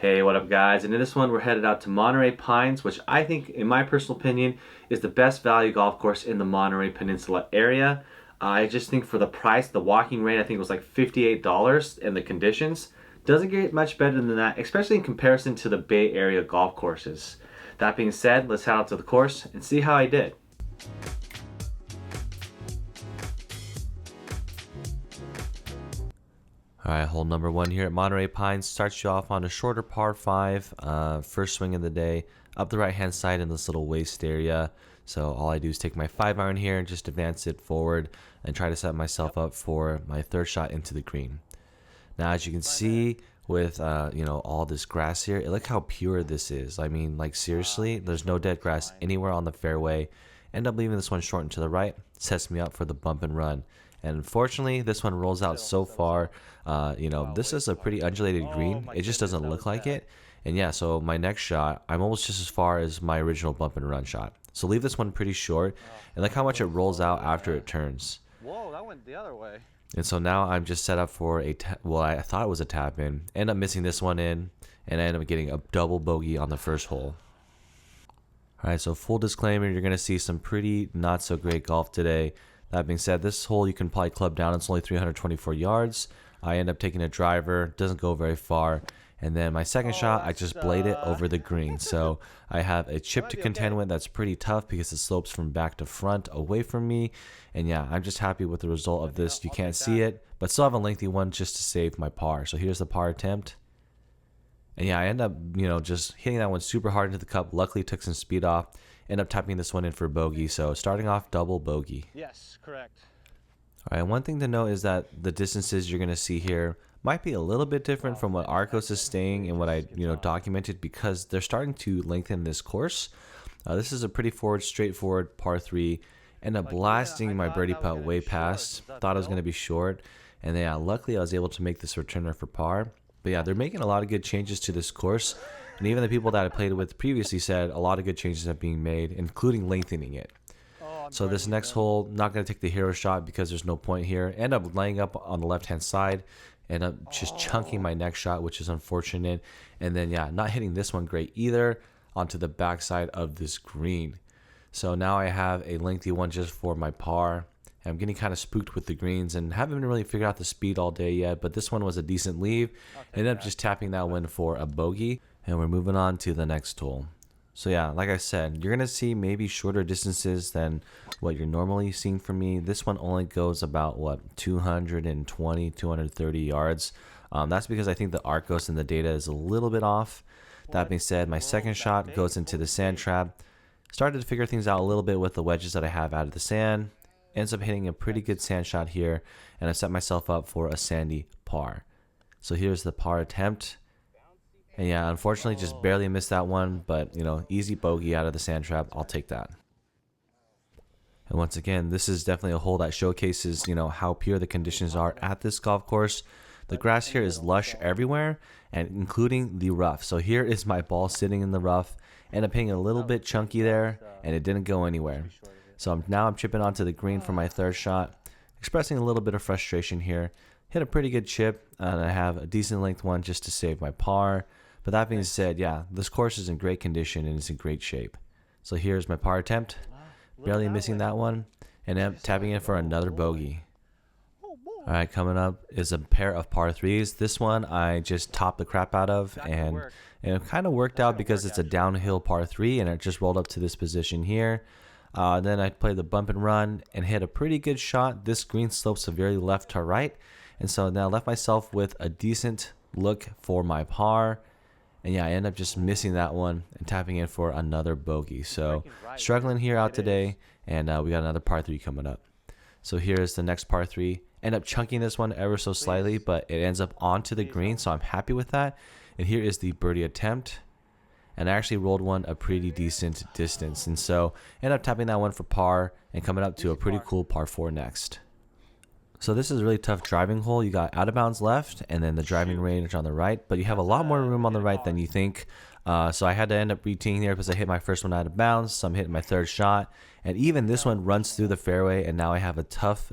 Hey, what up, guys? And in this one, we're headed out to Monterey Pines, which I think, in my personal opinion, is the best value golf course in the Monterey Peninsula area. I just think for the price, the walking rate, I think it was like $58, and the conditions doesn't get much better than that, especially in comparison to the Bay Area golf courses. That being said, let's head out to the course and see how I did. All right, hole number one here at Monterey Pines starts you off on a shorter par five, first swing of the day, up the right-hand side in this little waist area. So all I do is take my 5-iron here and just advance it forward and try to set myself up for my third shot into the green. Now, as you can see with all this grass here, look how pure this is. I mean, like seriously, there's no dead grass anywhere on the fairway. End up leaving this one short and to the right, sets me up for the bump and run. And unfortunately, this one rolls out so far. This is a pretty undulated green. It just doesn't look like it. And yeah, so my next shot, I'm almost just as far as my original bump and run shot. So leave this one pretty short. And look how much it rolls out after it turns. Whoa, that went the other way. And so now I'm just set up for I thought it was a tap in. End up missing this one in. And I end up getting a double bogey on the first hole. All right, so full disclaimer, you're going to see some pretty not so great golf today. That being said, this hole you can probably club down. It's only 324 yards. I end up taking a driver, doesn't go very far. And then my second shot, I just blade it over the green. So I have a chip to contend with that's pretty tough because it slopes from back to front away from me. And yeah, I'm just happy with the result of this. You can't see it, but still have a lengthy one just to save my par. So here's the par attempt. And yeah, I end up, just hitting that one super hard into the cup. Luckily took some speed off. End up tapping this one in for bogey. So starting off double bogey. Yes, correct. All right, one thing to note is that the distances you're going to see here might be a little bit different from what Arcos is staying and what I documented, because they're starting to lengthen this course. This is a pretty straightforward par 3. End up blasting my birdie putt way past. Thought it was going to be short. And then, yeah, luckily I was able to make this returner for par. But yeah, they're making a lot of good changes to this course. And even the people that I played with previously said a lot of good changes are being made, including lengthening it. So this next hole, not going to take the hero shot because there's no point here. End up laying up on the left-hand side. End up just chunking my next shot, which is unfortunate. And then, yeah, not hitting this one great either onto the backside of this green. So now I have a lengthy one just for my par. I'm getting kind of spooked with the greens and haven't really figured out the speed all day yet. But this one was a decent leave. Ended up just tapping that one for a bogey. And we're moving on to the next hole. So yeah, like I said, you're going to see maybe shorter distances than what you're normally seeing from me. This one only goes about, 220, 230 yards. That's because I think the Arcos and the data is a little bit off. That being said, my second shot goes into the sand trap. Started to figure things out a little bit with the wedges that I have out of the sand. Ends up hitting a pretty good sand shot here, and I set myself up for a sandy par. So here's the par attempt. And yeah, unfortunately, just barely missed that one, but, easy bogey out of the sand trap. I'll take that. And once again, this is definitely a hole that showcases, how pure the conditions are at this golf course. The grass here is lush everywhere, and including the rough. So here is my ball sitting in the rough. Ended up hitting a little bit chunky there, and it didn't go anywhere. So now I'm chipping onto the green for my third shot, expressing a little bit of frustration here. Hit a pretty good chip, and I have a decent length one just to save my par. But that being said, yeah, this course is in great condition and it's in great shape. So here's my par attempt. Barely missing that one. And I'm tapping in for another bogey. All right, coming up is a pair of par 3s. This one I just topped the crap out of. And it kind of worked out because it's a downhill par 3. And it just rolled up to this position here. Then I played the bump and run and hit a pretty good shot. This green slopes severely left to right. And so now I left myself with a decent look for my par. And yeah, I end up just missing that one and tapping in for another bogey. So struggling here out today, and we got another par 3 coming up. So here's the next par 3. End up chunking this one ever so slightly, but it ends up onto the green, so I'm happy with that. And here is the birdie attempt. And I actually rolled one a pretty decent distance. And so end up tapping that one for par and coming up to a pretty cool par 4 next. So this is a really tough driving hole. You got out of bounds left and then the driving range on the right, but you have a lot more room on the right than you think. So I had to end up re-teeing there because I hit my first one out of bounds. So I'm hitting my third shot. And even this one runs through the fairway, and now I have a tough,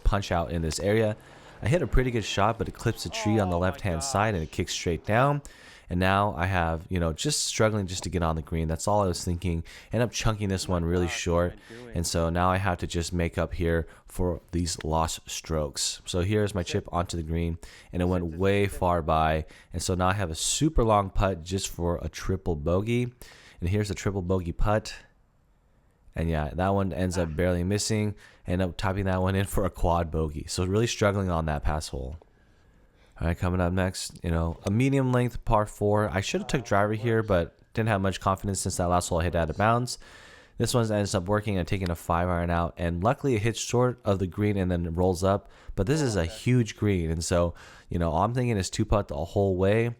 punch out in this area. I hit a pretty good shot, but it clips a tree on the left-hand side and it kicks straight down. And now I have, just struggling just to get on the green. That's all I was thinking. End up chunking this one really short. And so now I have to just make up here for these lost strokes. So here's my chip onto the green, and it went way far by. And so now I have a super long putt just for a triple bogey. And here's a triple bogey putt. And yeah, that one ends up barely missing. End up typing that one in for a quad bogey. So really struggling on that pass hole. All right, coming up next, a medium length par 4. I should have took driver here, but didn't have much confidence since that last hole I hit out of bounds. This one ends up working and taking a 5-iron out, and luckily it hits short of the green and then it rolls up. But this is a huge green, and so all I'm thinking is 2-putt the whole way.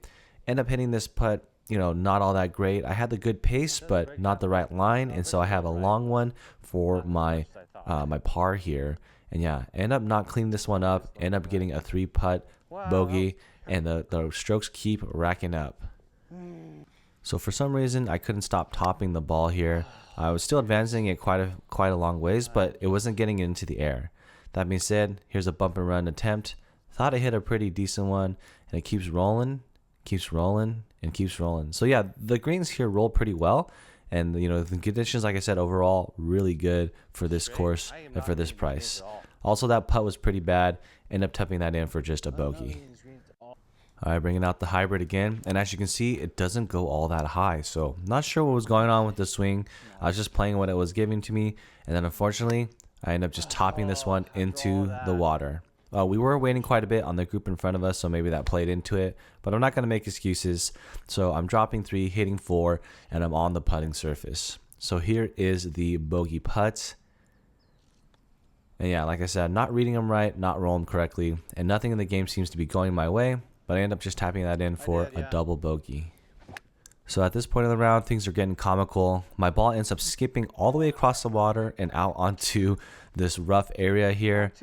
End up hitting this putt, not all that great. I had the good pace, but not the right line, and so I have a long one for my my par here. And yeah, end up not cleaning this one up. End up getting a 3-putt bogey, and the strokes keep racking up. So for some reason I couldn't stop topping the ball here. I was still advancing it quite a long ways, but it wasn't getting into the air. That being said, here's a bump and run attempt. Thought I hit a pretty decent one, and it keeps rolling, and keeps rolling. So yeah, the greens here roll pretty well, and the conditions, like I said, overall really good for this course and for this price. Also, that putt was pretty bad. End up tupping that in for just a bogey. All right, bringing out the hybrid again, and as you can see, it doesn't go all that high. So not sure what was going on with the swing. I was just playing what it was giving to me, and then unfortunately, I end up just topping this one into the water. We were waiting quite a bit on the group in front of us, so maybe that played into it, but I'm not going to make excuses. So I'm dropping 3, hitting 4, and I'm on the putting surface. So here is the bogey putt. And yeah, like I said, not reading them right, not rolling correctly, and nothing in the game seems to be going my way, but I end up just tapping that in for a double bogey. So at this point in the round, things are getting comical. My ball ends up skipping all the way across the water and out onto this rough area here.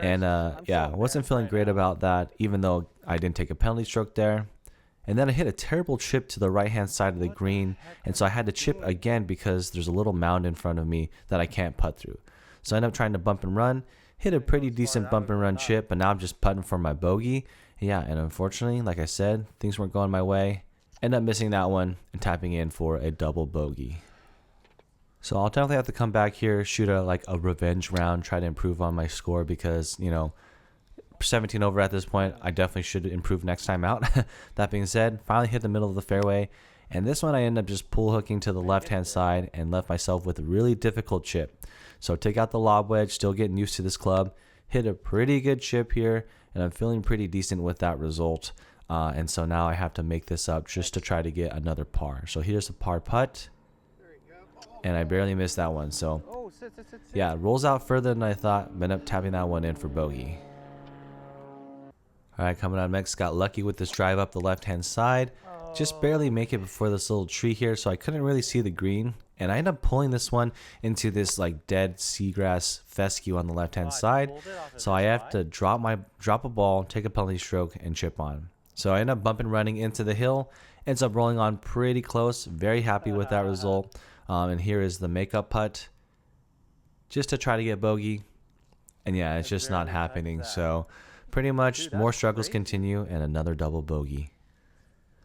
And yeah, I wasn't feeling great about that, even though I didn't take a penalty stroke there. And then I hit a terrible chip to the right-hand side of the green, and so I had to chip again because there's a little mound in front of me that I can't putt through. So I end up trying to bump and run, hit a pretty decent bump and run chip, but now I'm just putting for my bogey. Yeah, and unfortunately, like I said, things weren't going my way. End up missing that one and tapping in for a double bogey. So I'll definitely have to come back here, shoot a revenge round, try to improve on my score because, 17 over at this point, I definitely should improve next time out. That being said, finally hit the middle of the fairway, and this one I end up just pull hooking to the left-hand side and left myself with a really difficult chip. So take out the lob wedge, still getting used to this club, hit a pretty good chip here, and I'm feeling pretty decent with that result. And so now I have to make this up just to try to get another par. So here's a par putt, and I barely missed that one. So yeah, it rolls out further than I thought, but end up tapping that one in for bogey. All right, coming out next, got lucky with this drive up the left-hand side. Just barely make it before this little tree here, so I couldn't really see the green. And I ended up pulling this one into this dead seagrass fescue on the left-hand side. So I have to drop a ball, take a penalty stroke, and chip on. So I end up bumping running into the hill, ends up rolling on pretty close. Very happy with that result. And here is the makeup putt, just to try to get bogey. And yeah, it's just not happening. So pretty much more struggles continue and another double bogey.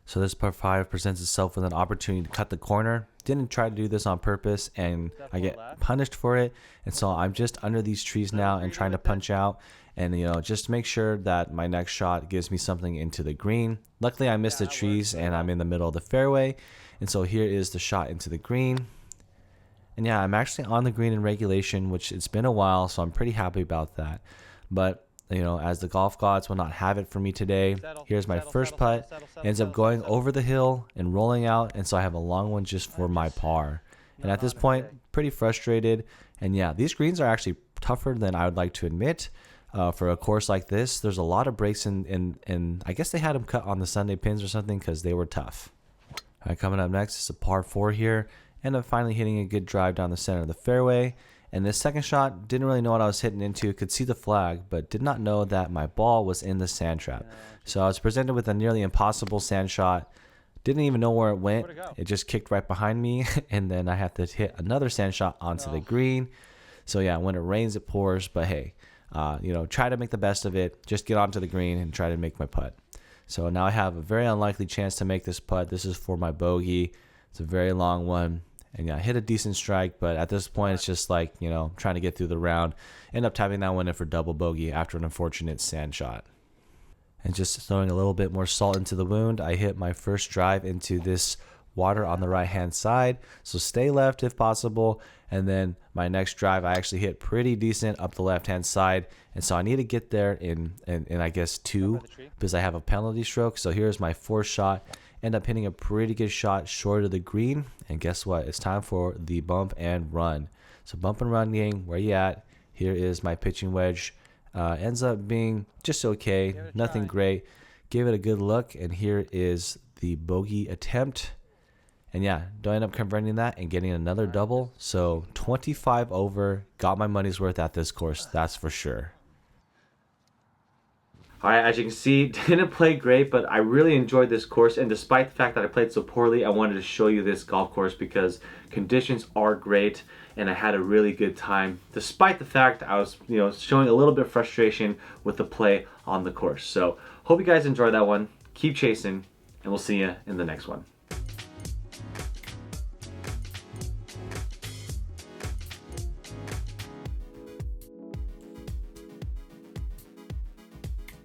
So this par 5 presents itself with an opportunity to cut the corner. Didn't try to do this on purpose, and I get punished for it. And so I'm just under these trees now and trying to punch out and, just make sure that my next shot gives me something into the green. Luckily, I missed the trees and I'm in the middle of the fairway. And so here is the shot into the green. And yeah, I'm actually on the green in regulation, which it's been a while, so I'm pretty happy about that. But as the golf gods will not have it for me today, here's my first putt. Ends up going over the hill and rolling out, and so I have a long one just for my par. And at this point, pretty frustrated. And yeah, these greens are actually tougher than I would like to admit. For a course like this, there's a lot of breaks and I guess they had them cut on the Sunday pins or something because they were tough. All right, coming up next is a par 4 here. End up finally hitting a good drive down the center of the fairway. And this second shot, didn't really know what I was hitting into, could see the flag, but did not know that my ball was in the sand trap. So I was presented with a nearly impossible sand shot. Didn't even know where it went. It just kicked right behind me, and then I have to hit another sand shot onto the green. So yeah, when it rains, it pours, but hey, try to make the best of it. Just get onto the green and try to make my putt. So now I have a very unlikely chance to make this putt. This is for my bogey. It's a very long one. And yeah, I hit a decent strike, but at this point, it's just like, trying to get through the round. End up tapping that one in for double bogey after an unfortunate sand shot. And just throwing a little bit more salt into the wound, I hit my first drive into this water on the right-hand side. So stay left if possible. And then my next drive, I actually hit pretty decent up the left-hand side. And so I need to get there in I guess, 2 because I have a penalty stroke. So here's my 4th shot. End up hitting a pretty good shot short of the green. And guess what? It's time for the bump and run. So bump and run gang, where you at? Here is my pitching wedge. Ends up being just okay, nothing great. Give it a good look, and here is the bogey attempt. And yeah, don't end up converting that and getting another double. So 25 over, got my money's worth at this course, that's for sure. Alright, as you can see, didn't play great, but I really enjoyed this course, and despite the fact that I played so poorly, I wanted to show you this golf course because conditions are great, and I had a really good time, despite the fact I was, showing a little bit of frustration with the play on the course. So, hope you guys enjoyed that one. Keep chasing, and we'll see you in the next one.